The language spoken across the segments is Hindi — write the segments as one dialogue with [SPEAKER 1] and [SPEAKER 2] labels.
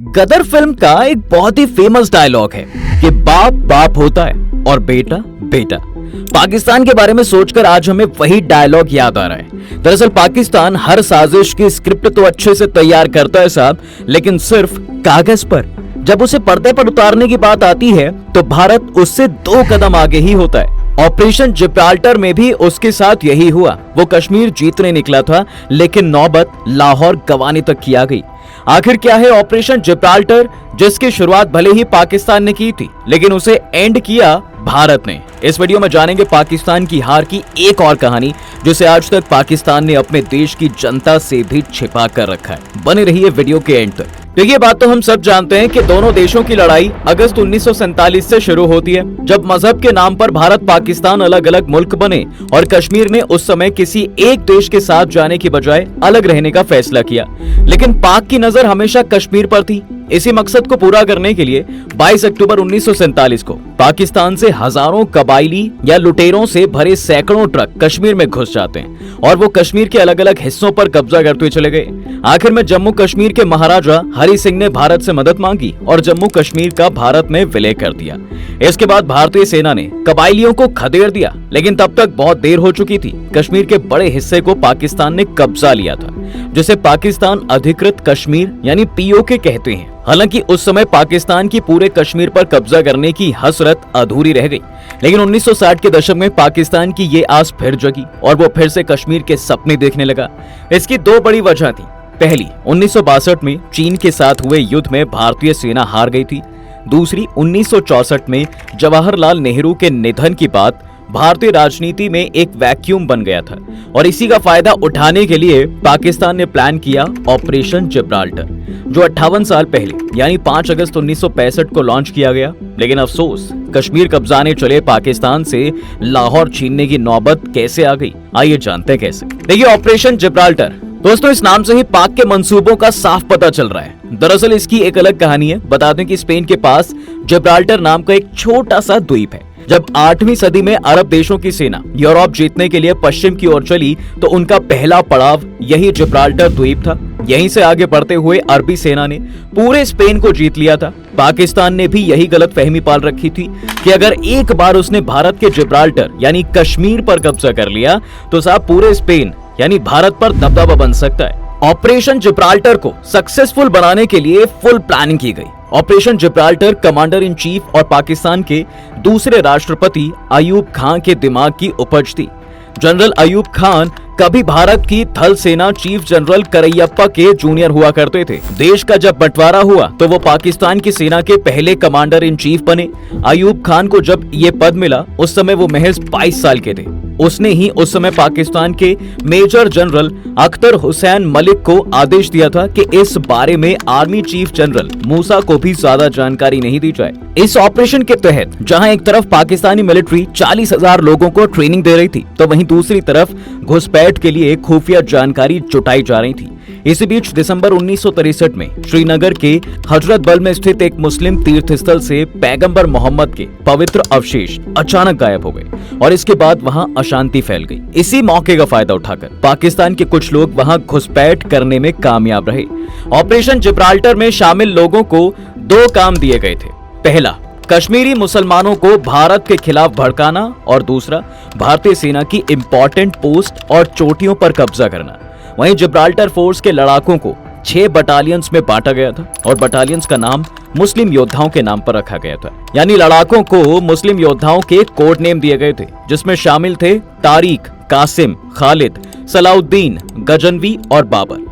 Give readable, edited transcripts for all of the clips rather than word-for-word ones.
[SPEAKER 1] गदर फिल्म का एक बहुत ही फेमस डायलॉग है कि बाप बाप होता है और बेटा बेटा। पाकिस्तान के बारे में सोचकर आज हमें वही डायलॉग याद आ रहा है। दरअसल पाकिस्तान हर साजिश की स्क्रिप्ट तो अच्छे से तैयार करता है साहब, लेकिन सिर्फ कागज पर। जब उसे पर्दे पर उतारने की बात आती है तो भारत उससे 2 कदम आगे ही होता है। ऑपरेशन जिब्राल्टर में भी उसके साथ यही हुआ। वो कश्मीर जीतने निकला था, लेकिन नौबत लाहौर गंवाने तक की आ गई। आखिर क्या है ऑपरेशन जिब्राल्टर, जिसकी शुरुआत भले ही पाकिस्तान ने की थी, लेकिन उसे एंड किया भारत ने। इस वीडियो में जानेंगे पाकिस्तान की हार की एक और कहानी, जिसे आज तक पाकिस्तान ने अपने देश की जनता से भी छिपा कर रखा है। बने रहिए वीडियो के एंड तक। देखिए, बात तो हम सब जानते हैं कि दोनों देशों की लड़ाई अगस्त 1947 से शुरू होती है, जब मजहब के नाम पर भारत पाकिस्तान अलग अलग मुल्क बने और कश्मीर ने उस समय किसी एक देश के साथ जाने की बजाय अलग रहने का फैसला किया। लेकिन पाक की नजर हमेशा कश्मीर पर थी। इसी मकसद को पूरा करने के लिए 22 अक्टूबर 1947 को पाकिस्तान से हजारों कबायली या लुटेरों से भरे सैकड़ों ट्रक कश्मीर में घुस जाते हैं और वो कश्मीर के अलग अलग हिस्सों पर कब्जा करते चले गए। आखिर में जम्मू कश्मीर के महाराजा हरि सिंह ने भारत से मदद मांगी और जम्मू कश्मीर का भारत में विलय कर दिया। इसके बाद भारतीय सेना ने कबायलियों को खदेड़ दिया, लेकिन तब तक बहुत देर हो चुकी थी। कश्मीर के बड़े हिस्से को पाकिस्तान ने कब्जा लिया था, जिसे पाकिस्तान अधिकृत कश्मीर यानी पीओके कहते हैं। हालांकि उस समय पाकिस्तान की पूरे कश्मीर पर कब्जा करने की हसरत अधूरी रह गई, लेकिन 1960 के दशक में पाकिस्तान की ये आस फिर जगी और वो फिर से कश्मीर के सपने देखने लगा। इसकी 2 बड़ी वजह थी। पहली, 1962 में चीन के साथ हुए युद्ध में भारतीय सेना हार गई थी। दूसरी, 1964 में जवाहरलाल नेहरू के निधन की बात भारतीय राजनीति में एक वैक्यूम बन गया था और इसी का फायदा उठाने के लिए पाकिस्तान ने प्लान किया ऑपरेशन जिब्राल्टर, जो 58 साल पहले यानी 5 अगस्त 1965 को लॉन्च किया गया। लेकिन अफसोस, कश्मीर कब्जाने चले पाकिस्तान से लाहौर छीनने की नौबत कैसे आ गई, आइए जानते हैं कैसे। देखिए, ऑपरेशन जिब्राल्टर दोस्तों, इस नाम से ही पाक के मंसूबों का साफ पता चल रहा है। दरअसल इसकी एक अलग कहानी है। बता दें कि स्पेन के पास जिब्राल्टर नाम का एक छोटा सा द्वीप है। जब 8वीं सदी में अरब देशों की सेना यूरोप जीतने के लिए पश्चिम की ओर चली तो उनका पहला पड़ाव यही जिब्राल्टर द्वीप था। यहीं से आगे बढ़ते हुए अरबी सेना ने पूरे स्पेन को जीत लिया था। पाकिस्तान ने भी यही गलतफहमी पाल रखी थी कि अगर एक बार उसने भारत के जिब्राल्टर यानी कश्मीर पर कब्जा कर लिया तो साहब पूरे स्पेन यानी भारत पर दबदबा बन सकता है। ऑपरेशन जिब्राल्टर को सक्सेसफुल बनाने के लिए फुल प्लानिंग की गई। Operation Gibraltar commander in chief और पाकिस्तान के दूसरे राष्ट्रपति अयूब खान के दिमाग की उपज थी। जनरल अयूब खान कभी भारत की थल सेना चीफ जनरल करैयप्पा के जूनियर हुआ करते थे। देश का जब बंटवारा हुआ तो वो पाकिस्तान की सेना के पहले कमांडर इन चीफ बने। अयूब खान को जब ये पद मिला उस समय वो महज 22 साल के थे। उसने ही उस समय पाकिस्तान के मेजर जनरल अख्तर हुसैन मलिक को आदेश दिया था कि इस बारे में आर्मी चीफ जनरल मूसा को भी ज्यादा जानकारी नहीं दी जाए। इस ऑपरेशन के तहत जहां एक तरफ पाकिस्तानी मिलिट्री 40,000 लोगों को ट्रेनिंग दे रही थी, तो वहीं दूसरी तरफ घुसपैठ के लिए खुफिया जानकारी जुटाई जा रही थी। इसी बीच दिसंबर 1963 में श्रीनगर के हजरत बल में स्थित एक मुस्लिम तीर्थ स्थल से पैगंबर मोहम्मद के पवित्र अवशेष अचानक गायब हो गए और इसके बाद वहां अशांति फैल गई। इसी मौके का फायदा उठाकर पाकिस्तान के कुछ लोग वहां घुसपैठ करने में कामयाब रहे। ऑपरेशन जिब्राल्टर में शामिल लोगों को 2 काम दिए गए थे। पहला, कश्मीरी मुसलमानों को भारत के खिलाफ भड़काना और दूसरा, भारतीय सेना की इंपॉर्टेंट पोस्ट और चोटियों पर कब्जा करना। वहीं जिब्राल्टर फोर्स के लड़ाकों को 6 बटालियंस में बांटा गया था और बटालियंस का नाम मुस्लिम योद्धाओं के नाम पर रखा गया था। यानी लड़ाकों को मुस्लिम योद्धाओं के कोड नेम दिए गए थे, जिसमें शामिल थे तारिक, कासिम, खालिद, सलाउद्दीन, गजनवी और बाबर।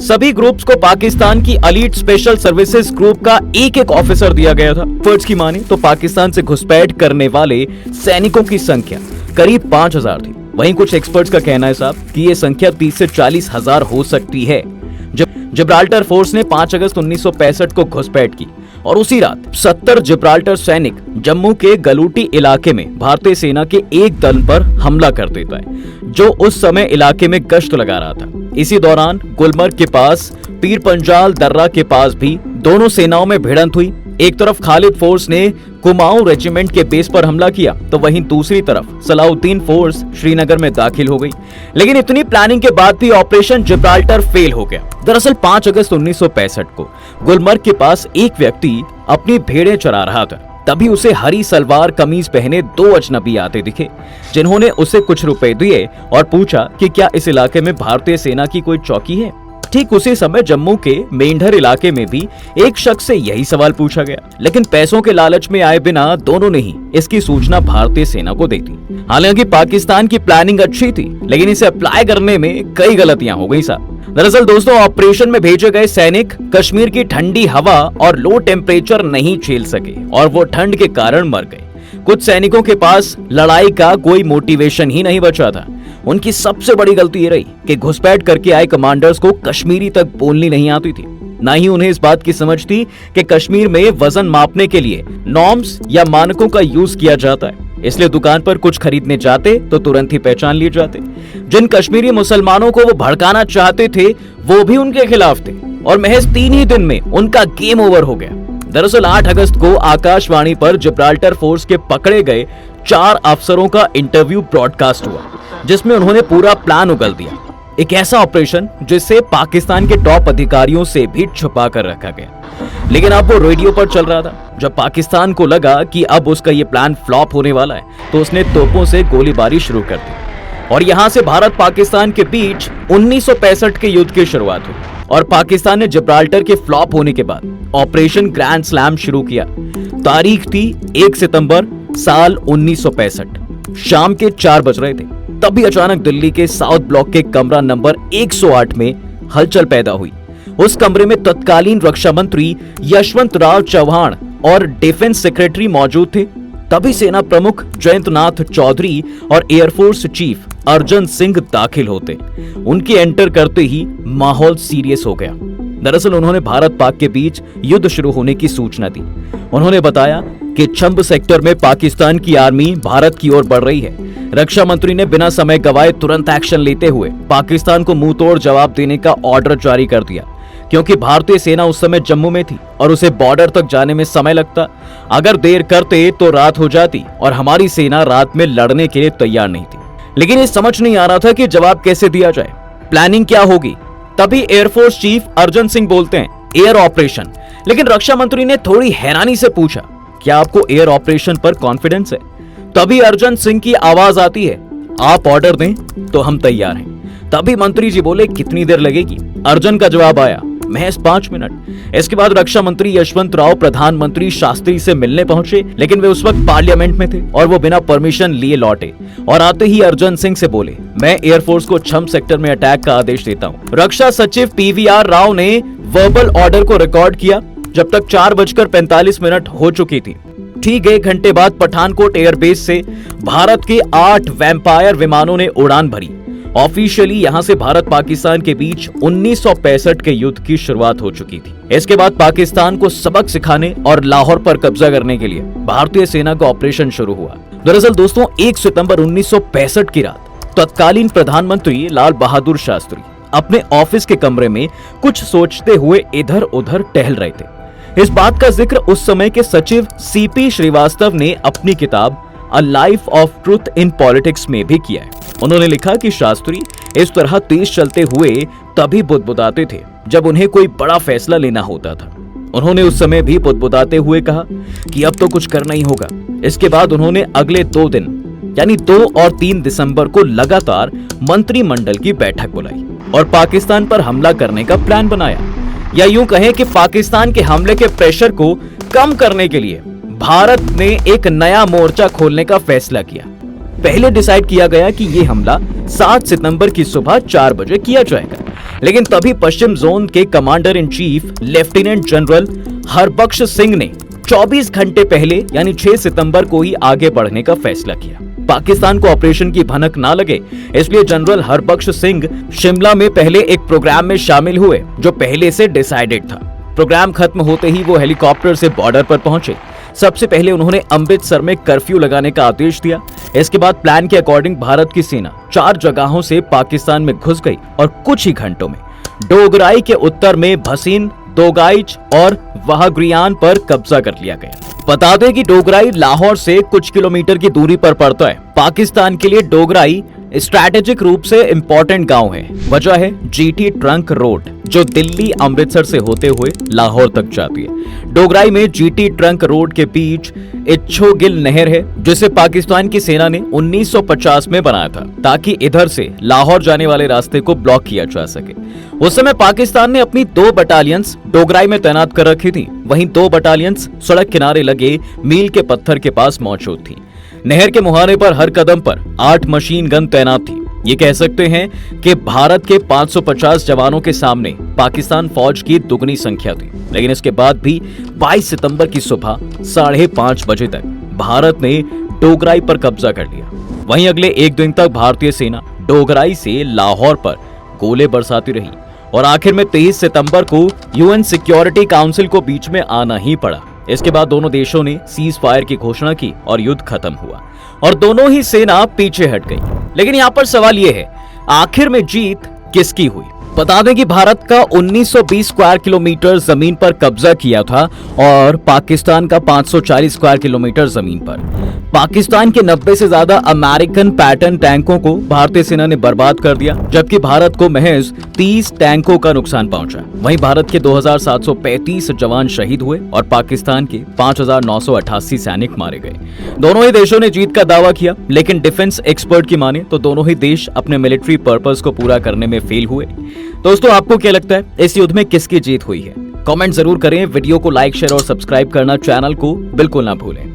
[SPEAKER 1] सभी ग्रुप्स को पाकिस्तान की एलीट स्पेशल सर्विसेज ग्रुप का एक ऑफिसर दिया गया था। फर्ज की माने तो पाकिस्तान से घुसपैठ करने वाले सैनिकों की संख्या करीब 5,000 थी। वहीं कुछ एक्सपर्ट्स का कहना है साहब कि ये संख्या 30 से 40 हजार हो सकती है। जिब्राल्टर फोर्स ने 5 अगस्त 1965 को घुसपैठ की और उसी रात 70 जिब्राल्टर सैनिक जम्मू के गलूटी इलाके में भारतीय सेना के एक दल पर हमला कर देता है, जो उस समय इलाके में गश्त लगा रहा था। इसी दौरान गुलमर्ग के पास पीर पंजाल दर्रा के पास भी दोनों सेनाओं में भिड़ंत हुई। एक तरफ खालिद फोर्स ने कुमाऊं रेजिमेंट के बेस पर हमला किया तो वहीं दूसरी तरफ सलाउद्दीन फोर्स श्रीनगर में दाखिल हो गई। लेकिन इतनी प्लानिंग के बाद भी ऑपरेशन जिब्राल्टर फेल हो गया। दरअसल 5 अगस्त 1965 को गुलमर्ग के पास एक व्यक्ति अपनी भेड़ें चरा रहा था। तभी उसे हरी सलवार कमीज पहने 2 अजनबी आते दिखे, जिन्होंने उसे कुछ रुपए दिए और पूछा कि क्या इस इलाके में भारतीय सेना की कोई चौकी है। ठीक उसी समय जम्मू के मेंढर इलाके में भी एक शख्स से यही सवाल पूछा गया, लेकिन पैसों के लालच में आए बिना दोनों ने ही इसकी सूचना भारतीय सेना को दे दी। हालांकि पाकिस्तान की प्लानिंग अच्छी थी, लेकिन इसे अप्लाई करने में कई गलतियां हो गई साहब। दरअसल दोस्तों, ऑपरेशन में भेजे गए सैनिक कश्मीर की ठंडी हवा और लो टेम्परेचर नहीं झेल सके और वो ठंड के कारण मर गए। कुछ सैनिकों के पास लड़ाई का कोई मोटिवेशन ही नहीं बचा था। उनकी सबसे बड़ी गलती ये रही कि घुसपैठ करके आए कमांडर्स को कश्मीरी तक बोलनी नहीं आती थी। ना ही उन्हें इस बात की समझ थी कि कश्मीर में वजन मापने के लिए नॉर्म्स या मानकों का यूज किया जाता है। इसलिए दुकान पर कुछ खरीदने जाते तो तुरंत ही पहचान लिए जाते। जिन कश्मीरी मुसलमानों को वो भड़काना चाहते थे वो भी उनके खिलाफ थे और महज 3 ही दिन में उनका गेम ओवर हो गया। दरअसल 8 अगस्त को आकाशवाणी पर जिब्राल्टर फोर्स के पकड़े गए 4 अफसरों का इंटरव्यू ब्रॉडकास्ट हुआ, जिसमें उन्होंने पूरा प्लान उगल दिया। एक ऐसा ऑपरेशन जिसे पाकिस्तान के टॉप अधिकारियों से भी छुपा कर रखा गया, लेकिन अब वो रेडियो पर चल रहा था। जब पाकिस्तान को लगा कि अब उसका ये प्लान फ्लॉप होने वाला है तो उसने तोपों से गोलीबारी शुरू कर दी और यहां से भारत पाकिस्तान के बीच 1965 के युद्ध की शुरुआत हुई। और पाकिस्तान ने जिब्राल्टर के फ्लॉप होने के बाद ऑपरेशन ग्रैंड स्लैम शुरू किया। तारीख थी 1 सितंबर साल 1965। शाम के 4 बज रहे थे, तभी अचानक दिल्ली के साउथ ब्लॉक के कमरा नंबर 108 में हलचल पैदा हुई। उस कमरे में तत्कालीन रक्षा मंत्री यशवंत राव चौहान और डिफेंस सेक्रेटरी मौजूद थे। तभी सेना प्रमुख जयंत नाथ चौधरी और एयरफोर्स चीफ अर्जन सिंह दाखिल होते। उनके एंटर करते ही माहौल सीरियस हो गया। दरअसल उन्होंने भारत पाक के बीच युद्ध शुरू होने की सूचना दी। उन्होंने बताया कि छंब सेक्टर में पाकिस्तान की आर्मी भारत की ओर बढ़ रही है। रक्षा मंत्री ने बिना समय गवाए तुरंत एक्शन लेते हुए पाकिस्तान को मुंह तोड़ जवाब देने का ऑर्डर जारी कर दिया, क्योंकि भारतीय सेना उस समय जम्मू में थी और उसे बॉर्डर तक जाने में समय लगता। अगर देर करते तो रात हो जाती और हमारी सेना रात में लड़ने के लिए तैयार नहीं थी। लेकिन ये समझ नहीं आ रहा था कि जवाब कैसे दिया जाए, प्लानिंग क्या होगी। तभी एयरफोर्स चीफ अर्जन सिंह बोलते हैं, एयर ऑपरेशन। लेकिन रक्षा मंत्री ने थोड़ी हैरानी से पूछा, क्या आपको एयर ऑपरेशन पर कॉन्फिडेंस है? तभी अर्जन सिंह की आवाज आती है, आप ऑर्डर दें तो हम तैयार हैं। तभी मंत्री जी बोले, कितनी देर लगेगी? अर्जन का जवाब आया, महज 5 मिनट। इसके बाद रक्षा मंत्री यशवंत राव प्रधानमंत्री शास्त्री से मिलने पहुंचे, लेकिन वे उस वक्त पार्लियामेंट में थे और वो बिना परमिशन लिए लौटे और आते ही अर्जन सिंह से बोले, मैं एयरफोर्स को छंब सेक्टर में अटैक का आदेश देता हूं। रक्षा सचिव PVR राव ने वर्बल ऑर्डर को रिकॉर्ड किया जब तक 4:45 हो चुकी थी। ठीक 1 घंटे बाद पठानकोट एयरबेस से भारत के 8 वैम्पायर विमानों ने उड़ान भरी। ऑफिशियली यहां से भारत पाकिस्तान के बीच 1965 के युद्ध की शुरुआत हो चुकी थी। इसके बाद पाकिस्तान को सबक सिखाने और लाहौर पर कब्जा करने के लिए भारतीय सेना का ऑपरेशन शुरू हुआ। दरअसल दोस्तों, 1 सितंबर 1965 की रात तत्कालीन प्रधानमंत्री लाल बहादुर शास्त्री अपने ऑफिस के कमरे में कुछ सोचते हुए इधर उधर टहल रहे थे। इस बात का जिक्र उस समय के सचिव CP श्रीवास्तव ने अपनी किताब a life of truth in politics में भी किया है। उन्होंने लिखा कि शास्त्री इस तरह तेज चलते हुए तभी बुदबुदाते थे जब उन्हें कोई बड़ा फैसला लेना होता था। उन्होंने उस समय भी बुदबुदाते हुए कहा कि अब तो कुछ करना ही होगा। इसके बाद उन्होंने अगले 2 दिन यानी 2 और 3 दिसंबर को लगातार मंत्रिमंडल की बैठक बुलाई और पाकिस्तान पर हमला करने का प्लान बनाया, या यूं कहें कि पाकिस्तान के हमले के प्रेशर को कम करने के लिए भारत ने एक नया मोर्चा खोलने का फैसला किया। पहले डिसाइड किया गया कि यह हमला 7 सितंबर की सुबह 4 बजे किया जाएगा, लेकिन तभी पश्चिम जोन के commander in chief lieutenant general Harbakhsh Singh ने 24 घंटे पहले यानी 6 सितंबर को ही आगे बढ़ने का फैसला किया। पाकिस्तान को ऑपरेशन की भनक ना लगे, इसलिए जनरल हरबख्श सिंह शिमला में पहले एक प्रोग्राम में शामिल हुए जो पहले से डिसाइडेड था। प्रोग्राम खत्म होते ही वो हेलीकॉप्टर से बॉर्डर पर पहुंचे। सबसे पहले उन्होंने अमृतसर में कर्फ्यू लगाने का आदेश दिया। इसके बाद प्लान के अकॉर्डिंग भारत की सेना 4 जगहों से पाकिस्तान में घुस गई और कुछ ही घंटों में डोगराई के उत्तर में भसीन दोगाइच और वाहग्रियान पर कब्जा कर लिया गया। बता दें कि डोगराई लाहौर से कुछ किलोमीटर की दूरी पर पड़ता है। पाकिस्तान के लिए डोगराई स्ट्रैटेजिक रूप से इंपॉर्टेंट गांव है। वजह है जीटी ट्रंक रोड जो दिल्ली अमृतसर से होते हुए लाहौर तक जाती है। डोगराई में जीटी ट्रंक रोड के बीच इच्छोगिल नहर है जिसे पाकिस्तान की सेना ने 1950 में बनाया था ताकि इधर से लाहौर जाने वाले रास्ते को ब्लॉक किया जा सके। उस समय पाकिस्तान ने अपनी 2 बटालियंस डोगराई में तैनात कर रखी थी। वहीं 2 बटालियंस सड़क किनारे लगे मील के पत्थर के पास मौजूद थी। नहर के मुहाने पर हर कदम पर 8 मशीन गन तैनात थी। ये कह सकते हैं कि भारत के 550 जवानों के सामने पाकिस्तान फौज की दुगनी संख्या थी। लेकिन इसके बाद भी 22 सितंबर की सुबह 5:30 बजे तक भारत ने डोगराई पर कब्जा कर लिया। वहीं अगले 1 दिन तक भारतीय सेना डोगराई से लाहौर पर गोले बरसाती रही और आखिर में 23 सितंबर को यूएन सिक्योरिटी काउंसिल को बीच में आना ही पड़ा। इसके बाद दोनों देशों ने सीज फायर की घोषणा की और युद्ध खत्म हुआ और दोनों ही सेना पीछे हट गई। लेकिन यहाँ पर सवाल यह है, आखिर में जीत किसकी हुई? बता दें कि भारत का 1920 स्क्वायर किलोमीटर जमीन पर कब्जा किया था और पाकिस्तान का 540 स्क्वायर किलोमीटर जमीन पर। पाकिस्तान के 90 से ज्यादा अमेरिकन पैटर्न टैंकों को भारतीय सेना ने बर्बाद कर दिया, जबकि भारत को महज 30 टैंकों का नुकसान पहुंचा। वहीं भारत के 2735 जवान शहीद हुए और पाकिस्तान के 5988 सैनिक मारे गए। दोनों ही देशों ने जीत का दावा किया, लेकिन डिफेंस एक्सपर्ट की माने तो दोनों ही देश अपने मिलिट्री पर्पस को पूरा करने में फेल हुए। दोस्तों, आपको क्या लगता है इस युद्ध में किसकी जीत हुई है? कमेंट जरूर करें। वीडियो को लाइक, शेयर और सब्सक्राइब करना चैनल को बिल्कुल ना भूलें।